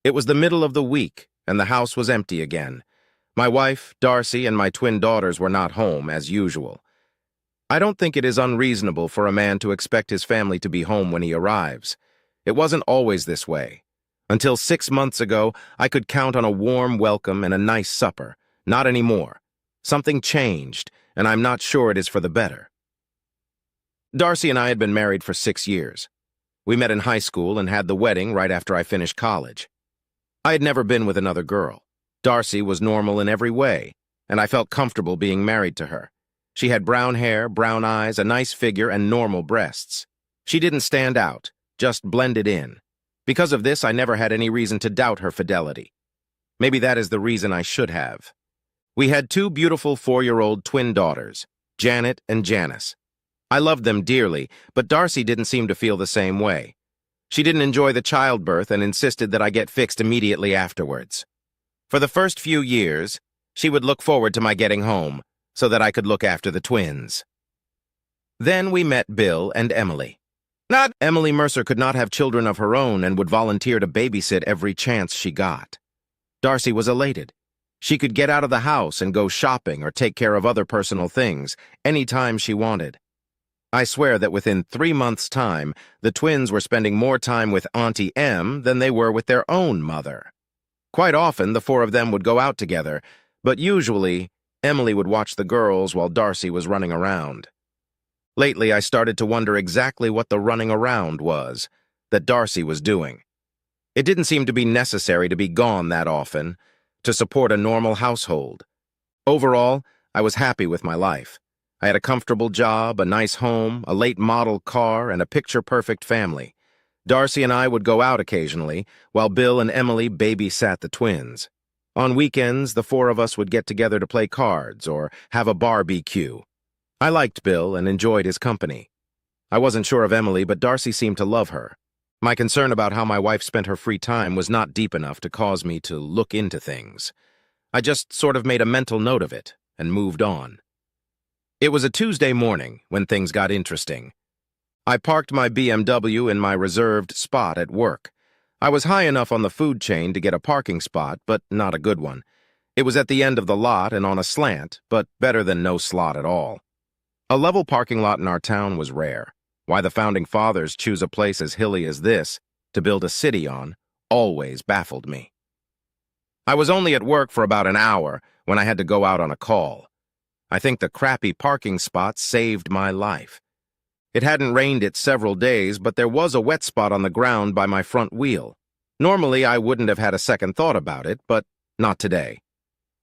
It was the middle of the week, and the house was empty again. My wife, Darcy, and my twin daughters were not home, as usual. I don't think it is unreasonable for a man to expect his family to be home when he arrives. It wasn't always this way. Until 6 months ago, I could count on a warm welcome and a nice supper. Not anymore. Something changed, and I'm not sure it is for the better. Darcy and I had been married for 6 years. We met in high school and had the wedding right after I finished college. I had never been with another girl. Darcy was normal in every way, and I felt comfortable being married to her. She had brown hair, brown eyes, a nice figure, and normal breasts. She didn't stand out, just blended in. Because of this, I never had any reason to doubt her fidelity. Maybe that is the reason I should have. We had 2 beautiful 4-year-old twin daughters, Janet and Janice. I loved them dearly, but Darcy didn't seem to feel the same way. She didn't enjoy the childbirth and insisted that I get fixed immediately afterwards. For the first few years, she would look forward to my getting home, so that I could look after the twins. Then we met Bill and Emily. Emily Mercer could not have children of her own and would volunteer to babysit every chance she got. Darcy was elated. She could get out of the house and go shopping or take care of other personal things anytime she wanted. I swear that within 3 months' time, the twins were spending more time with Auntie Em than they were with their own mother. Quite often, the 4 of them would go out together, but usually, Emily would watch the girls while Darcy was running around. Lately, I started to wonder exactly what the running around was that Darcy was doing. It didn't seem to be necessary to be gone that often to support a normal household. Overall, I was happy with my life. I had a comfortable job, a nice home, a late model car, and a picture-perfect family. Darcy and I would go out occasionally, while Bill and Emily babysat the twins. On weekends, the 4 of us would get together to play cards or have a barbecue. I liked Bill and enjoyed his company. I wasn't sure of Emily, but Darcy seemed to love her. My concern about how my wife spent her free time was not deep enough to cause me to look into things. I just sort of made a mental note of it and moved on. It was a Tuesday morning when things got interesting. I parked my BMW in my reserved spot at work. I was high enough on the food chain to get a parking spot, but not a good one. It was at the end of the lot and on a slant, but better than no slot at all. A level parking lot in our town was rare. Why the Founding Fathers choose a place as hilly as this to build a city on always baffled me. I was only at work for about an hour when I had to go out on a call. I think the crappy parking spot saved my life. It hadn't rained it several days, but there was a wet spot on the ground by my front wheel. Normally, I wouldn't have had a second thought about it, but not today.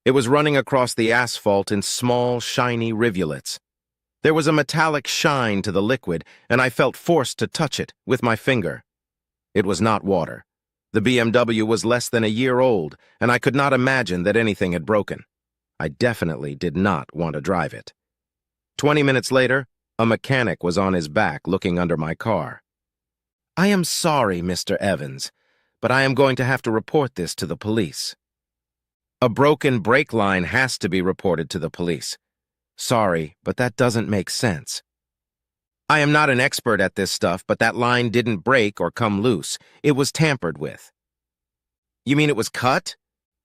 It was running across the asphalt in small, shiny rivulets. There was a metallic shine to the liquid, and I felt forced to touch it with my finger. It was not water. The BMW was less than a year old, and I could not imagine that anything had broken. I definitely did not want to drive it. 20 minutes later, a mechanic was on his back looking under my car. "I am sorry, Mr. Evans, but I am going to have to report this to the police." A broken brake line has to be reported to the police. Sorry, but that doesn't make sense. I am not an expert at this stuff, but that line didn't break or come loose. It was tampered with. You mean it was cut?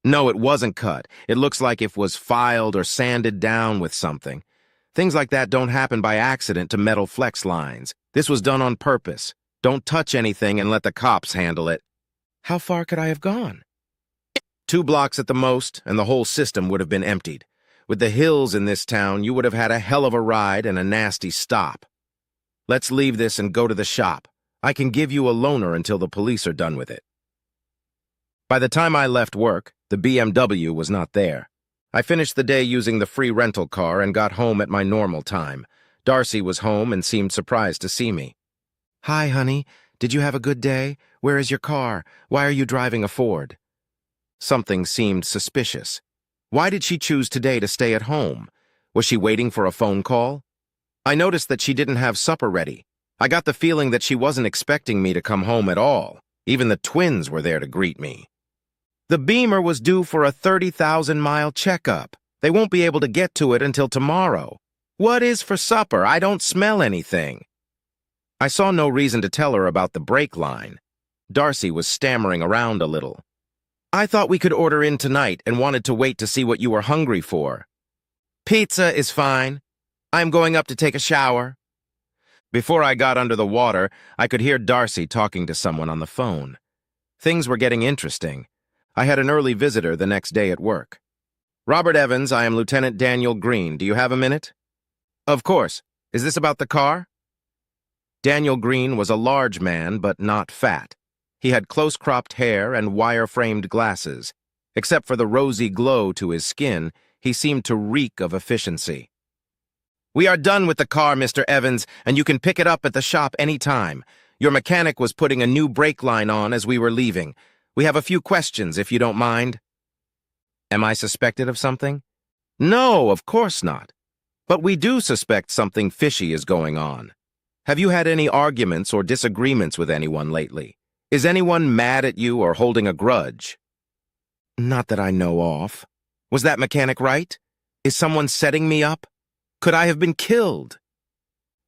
No, it wasn't cut. It looks like it was filed or sanded down with something. Things like that don't happen by accident to metal flex lines. This was done on purpose. Don't touch anything and let the cops handle it. How far could I have gone? 2 blocks at the most, and the whole system would have been emptied. With the hills in this town, you would have had a hell of a ride and a nasty stop. Let's leave this and go to the shop. I can give you a loaner until the police are done with it. By the time I left work, the BMW was not there. I finished the day using the free rental car and got home at my normal time. Darcy was home and seemed surprised to see me. "Hi, honey. Did you have a good day? Where is your car? Why are you driving a Ford?" Something seemed suspicious. Why did she choose today to stay at home? Was she waiting for a phone call? I noticed that she didn't have supper ready. I got the feeling that she wasn't expecting me to come home at all. Even the twins were there to greet me. The Beamer was due for a 30,000-mile checkup. They won't be able to get to it until tomorrow. What is for supper? I don't smell anything. I saw no reason to tell her about the brake line. Darcy was stammering around a little. I thought we could order in tonight and wanted to wait to see what you were hungry for. Pizza is fine. I'm going up to take a shower. Before I got under the water, I could hear Darcy talking to someone on the phone. Things were getting interesting. I had an early visitor the next day at work. Robert Evans, I am Lieutenant Daniel Green. Do you have a minute? Of course. Is this about the car? Daniel Green was a large man, but not fat. He had close-cropped hair and wire-framed glasses. Except for the rosy glow to his skin, he seemed to reek of efficiency. We are done with the car, Mr. Evans, and you can pick it up at the shop any time. Your mechanic was putting a new brake line on as we were leaving. We have a few questions, if you don't mind. Am I suspected of something? No, of course not. But we do suspect something fishy is going on. Have you had any arguments or disagreements with anyone lately? Is anyone mad at you or holding a grudge? Not that I know of. Was that mechanic right? Is someone setting me up? Could I have been killed?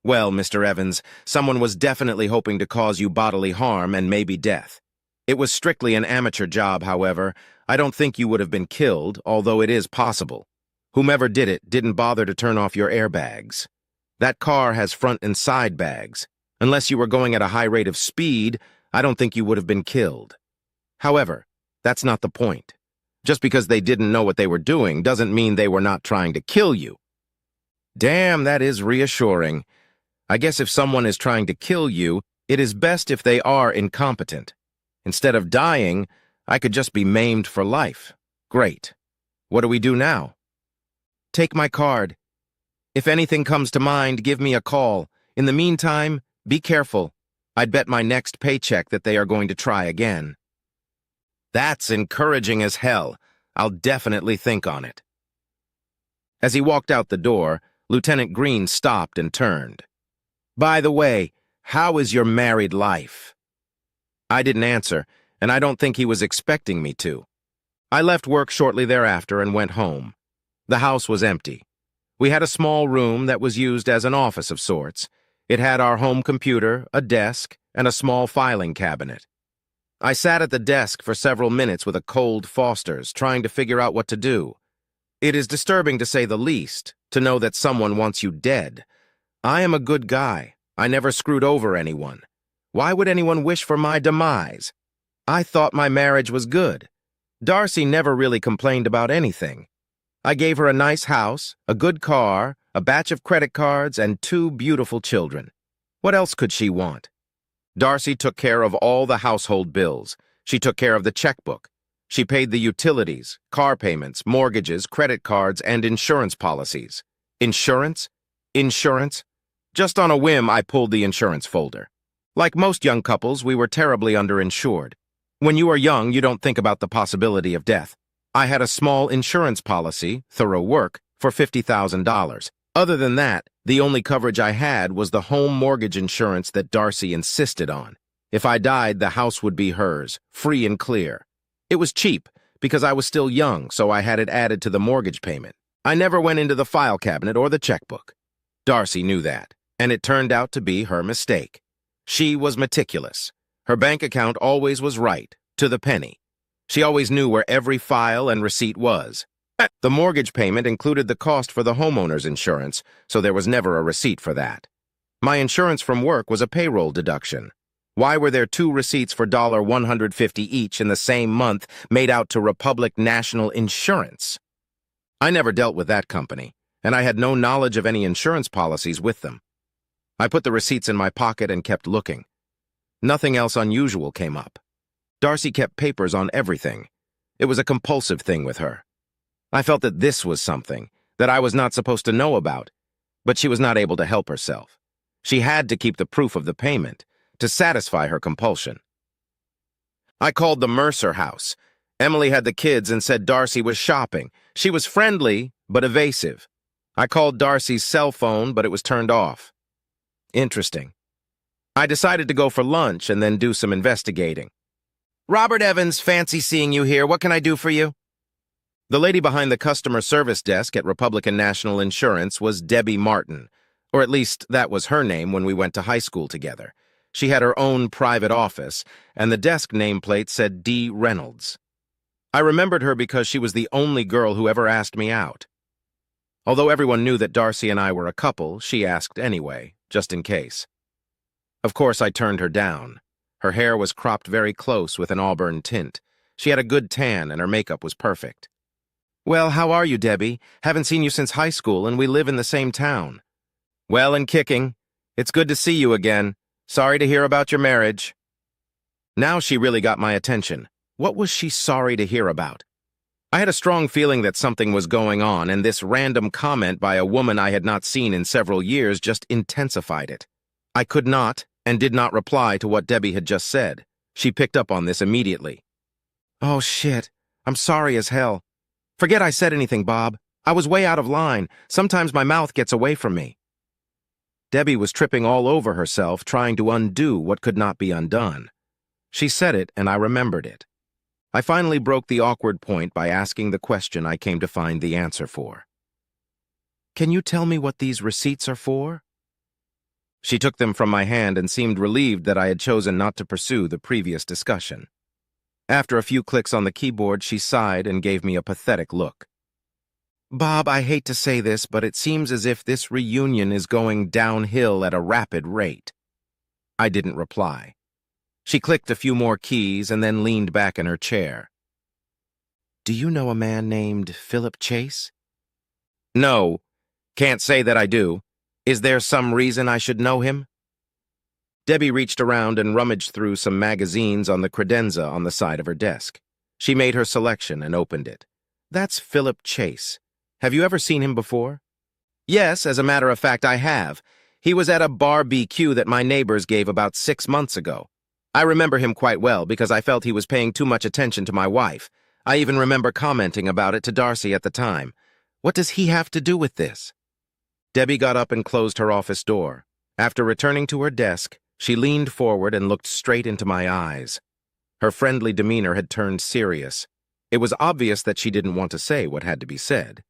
Well, Mr. Evans, someone was definitely hoping to cause you bodily harm and maybe death. It was strictly an amateur job, however. I don't think you would have been killed, although it is possible. Whomever did it didn't bother to turn off your airbags. That car has front and side bags. Unless you were going at a high rate of speed, I don't think you would have been killed. However, that's not the point. Just because they didn't know what they were doing doesn't mean they were not trying to kill you. Damn, that is reassuring. I guess if someone is trying to kill you, it is best if they are incompetent. Instead of dying, I could just be maimed for life. Great. What do we do now? Take my card. If anything comes to mind, give me a call. In the meantime, be careful. I'd bet my next paycheck that they are going to try again. That's encouraging as hell. I'll definitely think on it. As he walked out the door, Lieutenant Green stopped and turned. By the way, how is your married life? I didn't answer, and I don't think he was expecting me to. I left work shortly thereafter and went home. The house was empty. We had a small room that was used as an office of sorts. It had our home computer, a desk, and a small filing cabinet. I sat at the desk for several minutes with a cold Foster's, trying to figure out what to do. It is disturbing to say the least, to know that someone wants you dead. I am a good guy. I never screwed over anyone. Why would anyone wish for my demise? I thought my marriage was good. Darcy never really complained about anything. I gave her a nice house, a good car, a batch of credit cards, and 2 beautiful children. What else could she want? Darcy took care of all the household bills. She took care of the checkbook. She paid the utilities, car payments, mortgages, credit cards, and insurance policies. Insurance? Insurance? Just on a whim, I pulled the insurance folder. Like most young couples, we were terribly underinsured. When you are young, you don't think about the possibility of death. I had a small insurance policy, thorough work, for $50,000. Other than that, the only coverage I had was the home mortgage insurance that Darcy insisted on. If I died, the house would be hers, free and clear. It was cheap, because I was still young, so I had it added to the mortgage payment. I never went into the file cabinet or the checkbook. Darcy knew that, and it turned out to be her mistake. She was meticulous. Her bank account always was right, to the penny. She always knew where every file and receipt was. The mortgage payment included the cost for the homeowner's insurance, so there was never a receipt for that. My insurance from work was a payroll deduction. Why were there 2 receipts for $150 each in the same month made out to Republic National Insurance? I never dealt with that company, and I had no knowledge of any insurance policies with them. I put the receipts in my pocket and kept looking. Nothing else unusual came up. Darcy kept papers on everything. It was a compulsive thing with her. I felt that this was something that I was not supposed to know about, but she was not able to help herself. She had to keep the proof of the payment to satisfy her compulsion. I called the Mercer house. Emily had the kids and said Darcy was shopping. She was friendly, but evasive. I called Darcy's cell phone, but it was turned off. Interesting. I decided to go for lunch and then do some investigating. Robert Evans, fancy seeing you here. What can I do for you? The lady behind the customer service desk at Republican National Insurance was Debbie Martin, or at least that was her name when we went to high school together. She had her own private office, and the desk nameplate said D. Reynolds. I remembered her because she was the only girl who ever asked me out. Although everyone knew that Darcy and I were a couple, she asked anyway, just in case. Of course, I turned her down. Her hair was cropped very close with an auburn tint. She had a good tan and her makeup was perfect. "Well, how are you, Debbie? Haven't seen you since high school and we live in the same town." "Well and kicking. It's good to see you again. Sorry to hear about your marriage." Now she really got my attention. What was she sorry to hear about? I had a strong feeling that something was going on, and this random comment by a woman I had not seen in several years just intensified it. I could not and did not reply to what Debbie had just said. She picked up on this immediately. "Oh, shit. I'm sorry as hell. Forget I said anything, Bob. I was way out of line. Sometimes my mouth gets away from me." Debbie was tripping all over herself, trying to undo what could not be undone. She said it, and I remembered it. I finally broke the awkward point by asking the question I came to find the answer for. "Can you tell me what these receipts are for?" She took them from my hand and seemed relieved that I had chosen not to pursue the previous discussion. After a few clicks on the keyboard, she sighed and gave me a pathetic look. "Bob, I hate to say this, but it seems as if this reunion is going downhill at a rapid rate." I didn't reply. She clicked a few more keys and then leaned back in her chair. "Do you know a man named Philip Chase?" "No, can't say that I do. Is there some reason I should know him?" Debbie reached around and rummaged through some magazines on the credenza on the side of her desk. She made her selection and opened it. "That's Philip Chase. Have you ever seen him before?" "Yes, as a matter of fact, I have. He was at a barbecue that my neighbors gave about 6 months ago. I remember him quite well because I felt he was paying too much attention to my wife. I even remember commenting about it to Darcy at the time. What does he have to do with this?" Debbie got up and closed her office door. After returning to her desk, she leaned forward and looked straight into my eyes. Her friendly demeanor had turned serious. It was obvious that she didn't want to say what had to be said.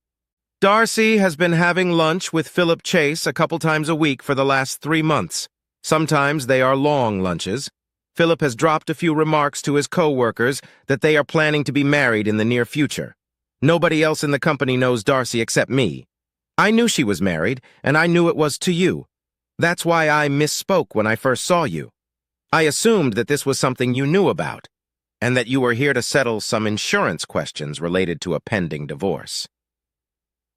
"Darcy has been having lunch with Philip Chase a couple times a week for the last 3 months. Sometimes they are long lunches. Philip has dropped a few remarks to his co-workers that they are planning to be married in the near future. Nobody else in the company knows Darcy except me. I knew she was married, and I knew it was to you. That's why I misspoke when I first saw you. I assumed that this was something you knew about, and that you were here to settle some insurance questions related to a pending divorce.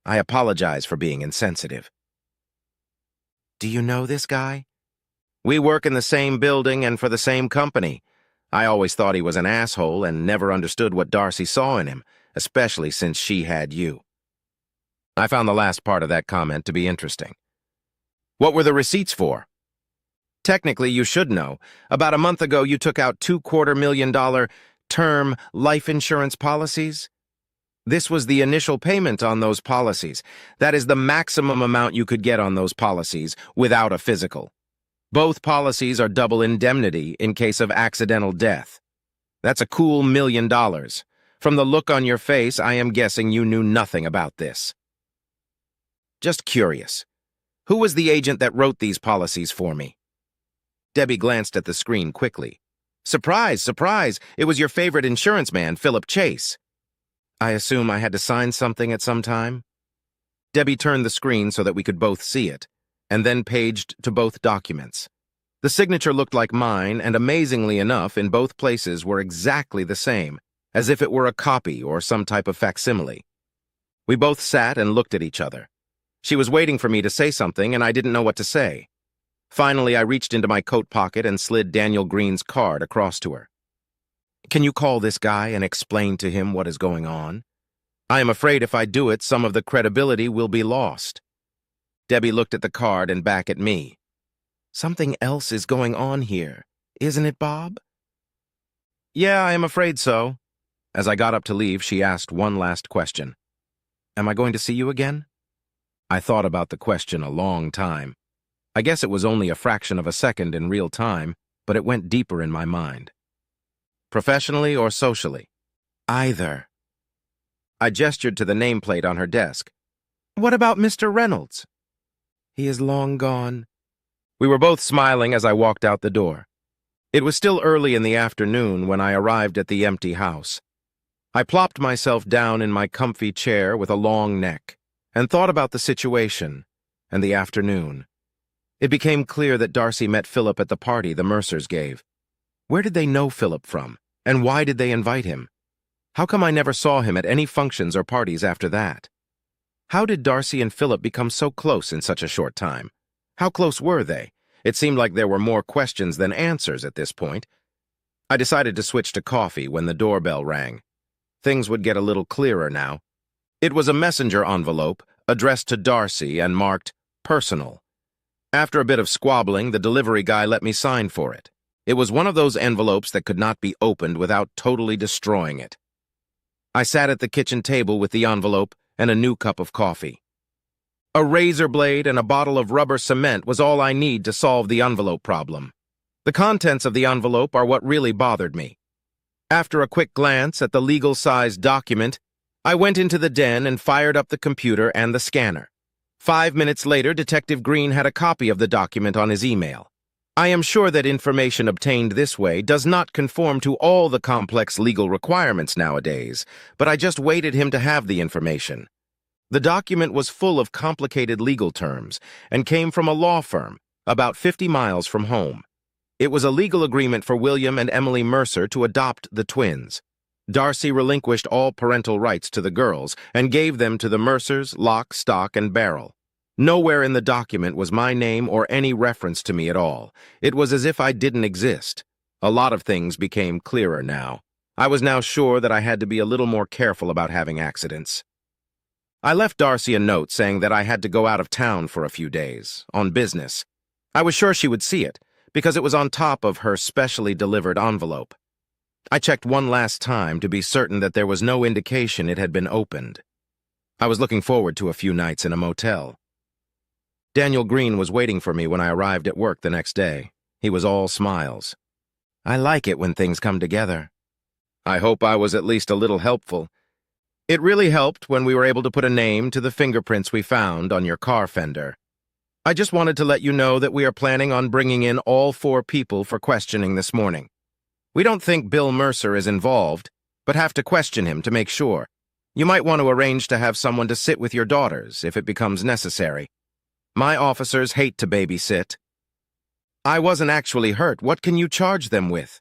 I apologize for being insensitive." "Do you know this guy?" "We work in the same building and for the same company. I always thought he was an asshole and never understood what Darcy saw in him, especially since she had you." I found the last part of that comment to be interesting. "What were the receipts for?" "Technically, you should know. About a month ago, you took out $250,000 term life insurance policies. This was the initial payment on those policies. That is the maximum amount you could get on those policies without a physical. Both policies are double indemnity in case of accidental death. That's a cool $1 million. From the look on your face, I am guessing you knew nothing about this." "Just curious. Who was the agent that wrote these policies for me?" Debbie glanced at the screen quickly. "Surprise, surprise! It was your favorite insurance man, Philip Chase." "I assume I had to sign something at some time?" Debbie turned the screen so that we could both see it, and then paged to both documents. The signature looked like mine, and amazingly enough, in both places were exactly the same, as if it were a copy or some type of facsimile. We both sat and looked at each other. She was waiting for me to say something, and I didn't know what to say. Finally, I reached into my coat pocket and slid Daniel Green's card across to her. "Can you call this guy and explain to him what is going on? I am afraid if I do it, some of the credibility will be lost." Debbie looked at the card and back at me. "Something else is going on here, isn't it, Bob?" "Yeah, I am afraid so." As I got up to leave, she asked one last question. "Am I going to see you again?" I thought about the question a long time. I guess it was only a fraction of a second in real time, but it went deeper in my mind. "Professionally or socially?" "Either." I gestured to the nameplate on her desk. "What about Mr. Reynolds?" "He is long gone." We were both smiling as I walked out the door. It was still early in the afternoon when I arrived at the empty house. I plopped myself down in my comfy chair with a long neck and thought about the situation and the afternoon. It became clear that Darcy met Philip at the party the Mercers gave. Where did they know Philip from, and why did they invite him? How come I never saw him at any functions or parties after that? How did Darcy and Philip become so close in such a short time? How close were they? It seemed like there were more questions than answers at this point. I decided to switch to coffee when the doorbell rang. Things would get a little clearer now. It was a messenger envelope addressed to Darcy and marked personal. After a bit of squabbling, the delivery guy let me sign for it. It was one of those envelopes that could not be opened without totally destroying it. I sat at the kitchen table with the envelope and a new cup of coffee. A razor blade and a bottle of rubber cement was all I need to solve the envelope problem. The contents of the envelope are what really bothered me. After a quick glance at the legal-sized document, I went into the den and fired up the computer and the scanner. 5 minutes later, Detective Green had a copy of the document on his email. I am sure that information obtained this way does not conform to all the complex legal requirements nowadays, but I just waited him to have the information. The document was full of complicated legal terms and came from a law firm about 50 miles from home. It was a legal agreement for William and Emily Mercer to adopt the twins. Darcy relinquished all parental rights to the girls and gave them to the Mercers, lock, stock, and barrel. Nowhere in the document was my name or any reference to me at all. It was as if I didn't exist. A lot of things became clearer now. I was now sure that I had to be a little more careful about having accidents. I left Darcy a note saying that I had to go out of town for a few days, on business. I was sure she would see it, because it was on top of her specially delivered envelope. I checked one last time to be certain that there was no indication it had been opened. I was looking forward to a few nights in a motel. Daniel Green was waiting for me when I arrived at work the next day. He was all smiles. I like it when things come together. I hope I was at least a little helpful. It really helped when we were able to put a name to the fingerprints we found on your car fender. I just wanted to let you know that we are planning on bringing in all 4 people for questioning this morning. We don't think Bill Mercer is involved, but have to question him to make sure. You might want to arrange to have someone to sit with your daughters if it becomes necessary. My officers hate to babysit. I wasn't actually hurt. What can you charge them with?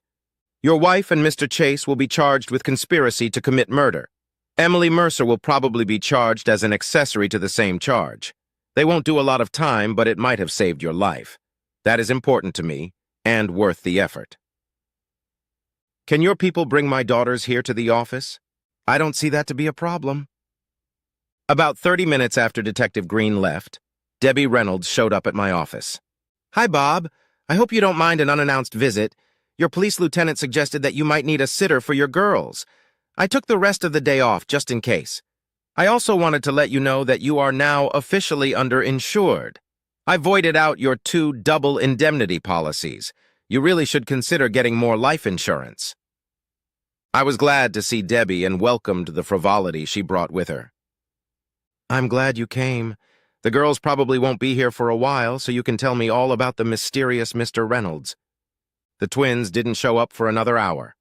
Your wife and Mr. Chase will be charged with conspiracy to commit murder. Emily Mercer will probably be charged as an accessory to the same charge. They won't do a lot of time, but it might have saved your life. That is important to me, and worth the effort. Can your people bring my daughters here to the office? I don't see that to be a problem. About 30 minutes after Detective Green left, Debbie Reynolds showed up at my office. Hi, Bob. I hope you don't mind an unannounced visit. Your police lieutenant suggested that you might need a sitter for your girls. I took the rest of the day off just in case. I also wanted to let you know that you are now officially underinsured. I voided out your 2 double indemnity policies. You really should consider getting more life insurance. I was glad to see Debbie and welcomed the frivolity she brought with her. I'm glad you came. The girls probably won't be here for a while, so you can tell me all about the mysterious Mr. Reynolds. The twins didn't show up for another hour.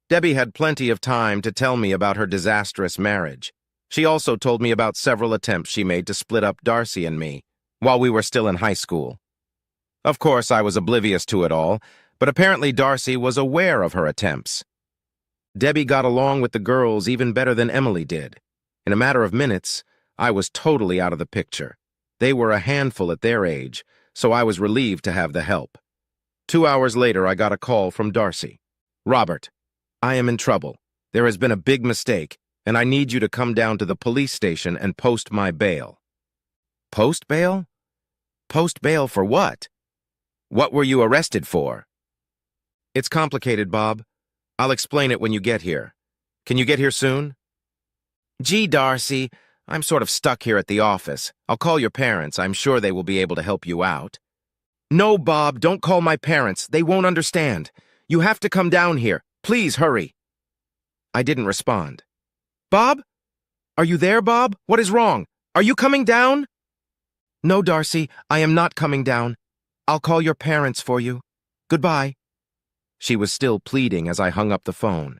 Debbie had plenty of time to tell me about her disastrous marriage. She also told me about several attempts she made to split up Darcy and me while we were still in high school. Of course, I was oblivious to it all, but apparently Darcy was aware of her attempts. Debbie got along with the girls even better than Emily did. In a matter of minutes, I was totally out of the picture. They were a handful at their age, so I was relieved to have the help. 2 hours later, I got a call from Darcy. Robert, I am in trouble. There has been a big mistake, and I need you to come down to the police station and post my bail. Post bail? Post bail for what? What were you arrested for? It's complicated, Bob. I'll explain it when you get here. Can you get here soon? Gee, Darcy, I'm sort of stuck here at the office. I'll call your parents. I'm sure they will be able to help you out. No, Bob, don't call my parents. They won't understand. You have to come down here. Please hurry. I didn't respond. Bob? Are you there, Bob? What is wrong? Are you coming down? No, Darcy, I am not coming down. I'll call your parents for you. Goodbye. She was still pleading as I hung up the phone.